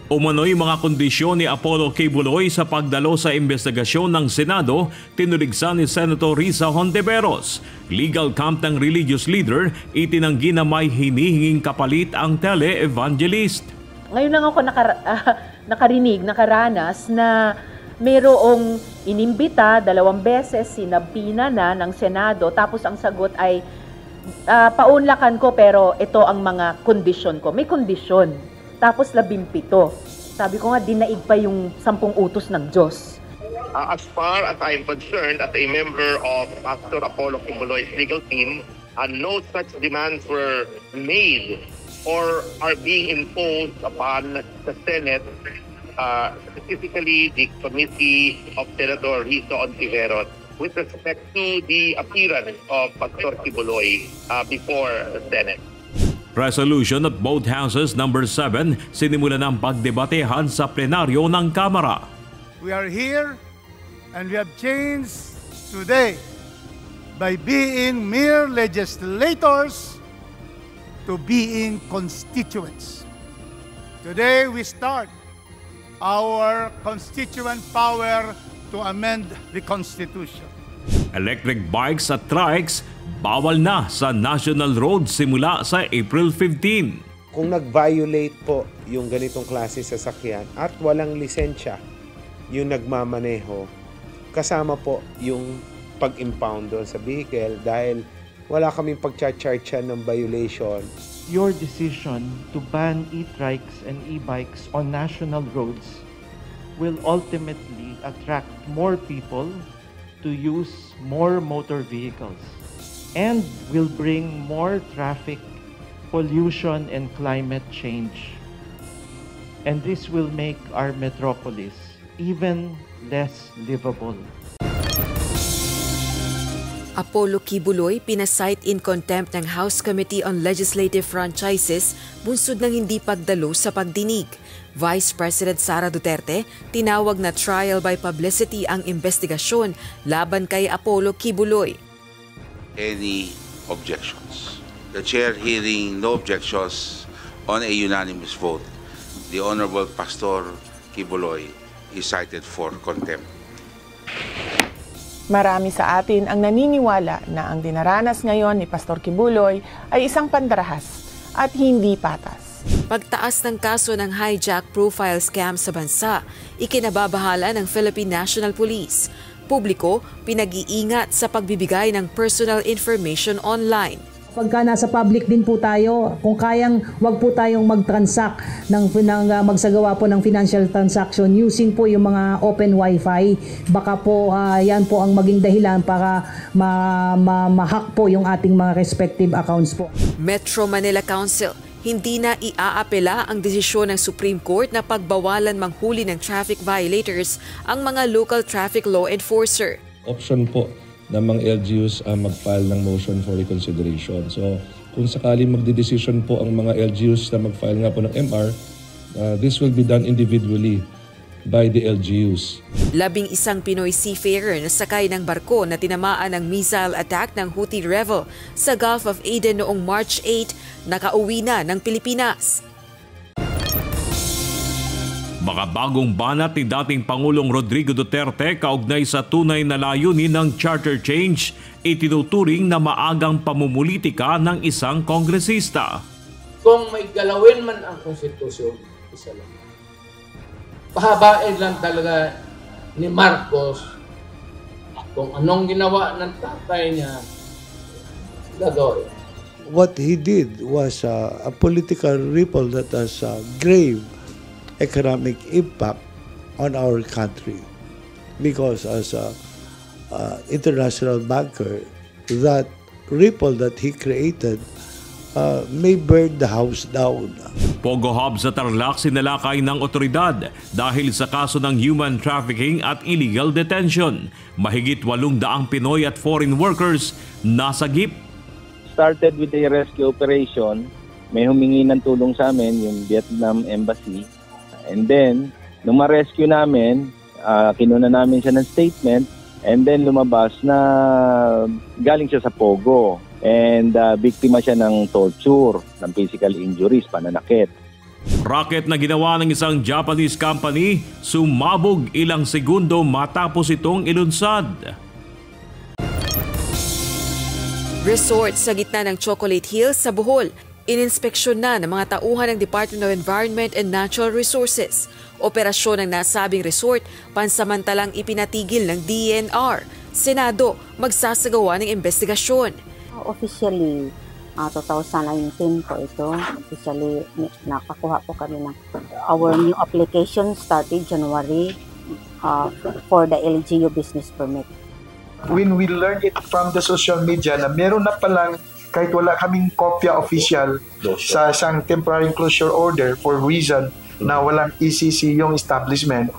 Umano'y mga kondisyon ni Apollo Kibuloy sa pagdalo sa investigasyon ng Senado, tinuligsan ni Senator Risa Hontiveros. Legal camp ng religious leader, itinanggi na may hinihinging kapalit ang tele-evangelist. Ngayon lang ako nakaranas na mayroong inimbita 2 beses, sinabina na ng Senado, tapos ang sagot ay paunlakan ko pero ito ang mga kondisyon ko. May kondisyon. Tapos 17. Sabi ko nga, dinaig pa yung 10 utos ng Diyos. As far as I'm concerned, as a member of Pastor Apollo Kibuloy's legal team, no such demands were made or are being imposed upon the Senate, specifically the Committee of Senator Risa Hontiveros, with respect to the appearance of Pastor Kibuloy before the Senate. Resolution at both houses number 7 sinimulan ng pagdebatehan sa plenaryo ng Kamara. We are here and we have changed today by being mere legislators to being constituents. Today we start our constituent power to amend the Constitution. Electric bikes at trikes bawal na sa national road simula sa April 15. Kung nag-violate po yung ganitong klase sasakyan at walang lisensya yung nagmamaneho, kasama po yung pag-impound doon sa vehicle dahil wala kaming pagcha-charge ng violation. Your decision to ban e-trikes and e-bikes on national roads will ultimately attract more people to use more motor vehicles and will bring more traffic, pollution, and climate change. And this will make our metropolis even less livable. Apollo Kibuloy pinasight in contempt ng House Committee on Legislative Franchises bunsod ng hindi pagdalo sa pagdinig. Vice President Sara Duterte tinawag na trial by publicity ang investigasyon laban kay Apollo Kibuloy. Any objections? The chair hearing no objections on a unanimous vote, the Honorable Pastor Kibuloy is cited for contempt. Marami sa atin ang naniniwala na ang dinaranas ngayon ni Pastor Kibuloy ay isang pandarahas at hindi patas. Pagtaas ng kaso ng hijack profile scam sa bansa, ikinababahala ng Philippine National Police. Publiko, pinag-iingat sa pagbibigay ng personal information online. Pagka nasa public din po tayo, kung kayang wag po tayong mag-transact magsagawa po ng financial transaction using po yung mga open wifi, baka po yan po ang maging dahilan para ma-hack po yung ating mga respective accounts po. Metro Manila Council, hindi na iaapela ang desisyon ng Supreme Court na pagbawalan manghuli ng traffic violators ang mga local traffic law enforcer. Option po ng mga LGUs mag-file ng motion for reconsideration. So kung sakali magdedesisyon po ang mga LGUs na mag-file nga po ng MR, this will be done individually by the LGUs. 11 Pinoy seafarer na sakay ng barko na tinamaan ng missile attack ng Houthi rebel sa Gulf of Aden noong March 8, nakauwi na ng Pilipinas. Makabagong banat ni dating Pangulong Rodrigo Duterte kaugnay sa tunay na layunin ng charter change, itinuturing na maagang pamumulitika ng isang kongresista. Kung may galawin man ang konstitusyon, isa lang. Pahabain lang talaga ni Marcos kung anong ginawa ng tatay niya, gagawin. What he did was a political ripple that has grave economic impact on our country, because as a international banker, that ripple that he created may burn the house down. Pogo Hub sa Tarlac sinalakay ng otoridad dahil sa kaso ng human trafficking at illegal detention. Mahigit 800 Pinoy at foreign workers nasagip. Started with a rescue operation. May humingi ng tulong sa amin, yung Vietnam Embassy. And then, nung ma-rescue namin, kinuna namin siya ng statement, and then lumabas na galing siya sa Pogo. And biktima siya ng torture, ng physical injuries, pananakit. Racket na ginawa ng isang Japanese company, sumabog ilang segundo matapos itong ilunsad. Resort sa gitna ng Chocolate Hills sa Bohol. Ininspeksyon na ng mga tauhan ng Department of Environment and Natural Resources. Operasyon ng nasabing resort pansamantalang ipinatigil ng DENR. Senado magsasagawa ng investigasyon. Officially, 2019 po ito. Officially, nakakuha po kami ng our new application started January for the LGU business permit. When we learned it from the social media na meron na palang kahit wala kaming kopya official sa isang temporary closure order for reason na walang ECC yung establishment,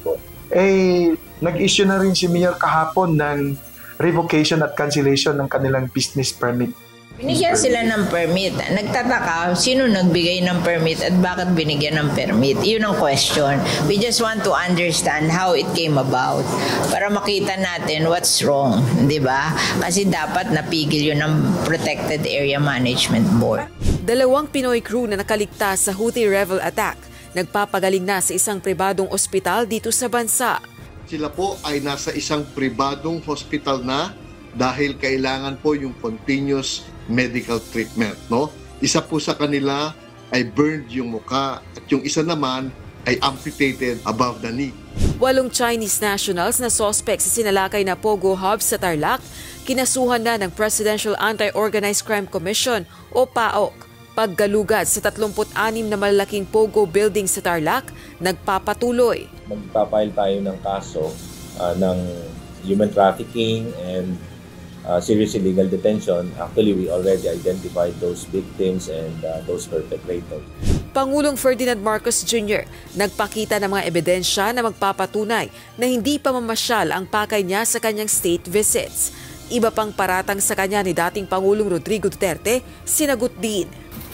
nag-issue na rin si Mayor kahapon ng revocation at cancellation ng kanilang business permit. Binigyan sila ng permit. Nagtataka, sino nagbigay ng permit at bakit binigyan ng permit? Yun ang question. We just want to understand how it came about para makita natin what's wrong, di ba? Kasi dapat napigil yun ng Protected Area Management Board. 2 Pinoy crew na nakaligtas sa Houthi rebel attack. Nagpapagaling na sa isang pribadong ospital dito sa bansa. Sila po ay nasa isang pribadong hospital na dahil kailangan po yung continuous medical treatment, no? Isa po sa kanila ay burned yung muka at yung isa naman ay amputated above the knee. 8 Chinese nationals na suspect sa sinalakay na Pogo Hub sa Tarlac, kinasuhan na ng Presidential Anti-Organized Crime Commission o PAOC. Paggalugad sa 36 na malalaking Pogo building sa Tarlac, nagpapatuloy. Magpapile tayo ng kaso ng human trafficking and serious illegal detention. Actually, we already identified those victims and those perpetrators. Pangulong Ferdinand Marcos Jr. nagpakita ng mga ebidensya na magpapatunay na hindi pa mamasyal ang pakay niya sa kanyang state visits. Iba pang paratang sa kanya ni dating Pangulong Rodrigo Duterte, sinagot din.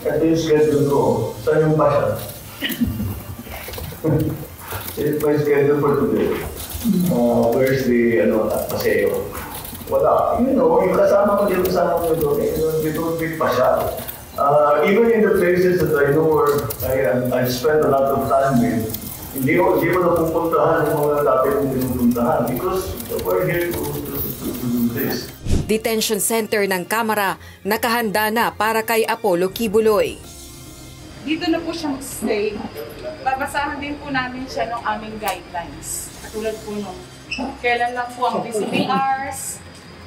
Ito yung schedule ko. Saan yung pasya? It's my schedule for today. Where's the paseo? Wala. Yung kasama ko dito sa mga doon, they don't make pasya. Even in the places that I know where I spend a lot of time with, hindi ko napupuntahan yung mga dati kong pinupuntahan because we're here to do this. Detention Center ng Kamara nakahanda na para kay Apollo Kibuloy. Dito na po siya mag-stay. Babasahan din po namin siya ng aming guidelines. Katulad po nung kailan lang po ang visiting hours,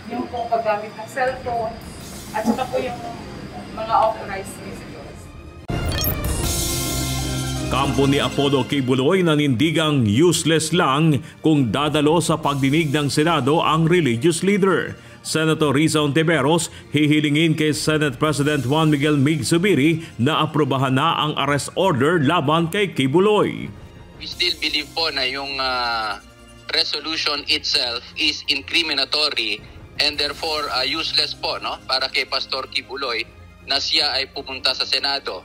yung pong paggamit ng cellphone, at saka po yung mga authorized visitors. Kampo ni Apollo Kibuloy nanindigang useless lang kung dadalo sa pagdinig ng Senado ang religious leader. Senator Risa Hontiveros hihilingin kay Senate President Juan Miguel Mig Zubiri na aprobahan na ang arrest order laban kay Kibuloy. We still believe po na yung resolution itself is incriminatory and therefore useless po, no, para kay Pastor Kibuloy na siya ay pupunta sa Senado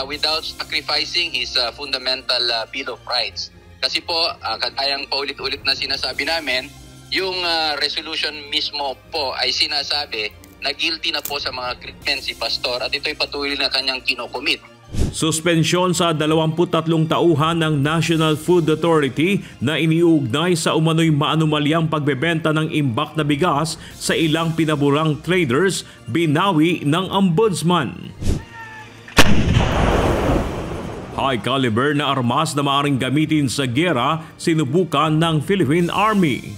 without sacrificing his fundamental Bill of Rights. Kasi po, kagayang paulit-ulit na sinasabi namin, yung resolution mismo po ay sinasabi na guilty na po sa mga krimen si Pastor at ito'y patuloy na kanyang kinocommit. Suspensyon sa 23 tauhan ng National Food Authority na iniugnay sa umano'y maanumalyang pagbebenta ng imbak na bigas sa ilang pinaburang traders, binawi ng Ombudsman. High caliber na armas na maaaring gamitin sa giyera sinubukan ng Philippine Army.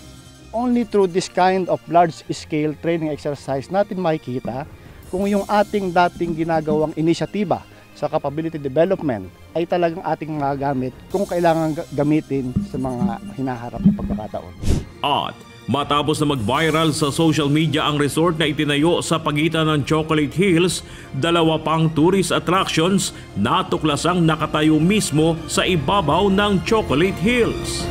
Only through this kind of large-scale training exercise natin makikita kung yung ating dating ginagawang inisyatiba sa capability development ay talagang ating magagamit kung kailangan gamitin sa mga hinaharap na pagkakataon. At matapos na mag-viral sa social media ang resort na itinayo sa pagitan ng Chocolate Hills, 2 pang tourist attractions natuklasang nakatayo mismo sa ibabaw ng Chocolate Hills.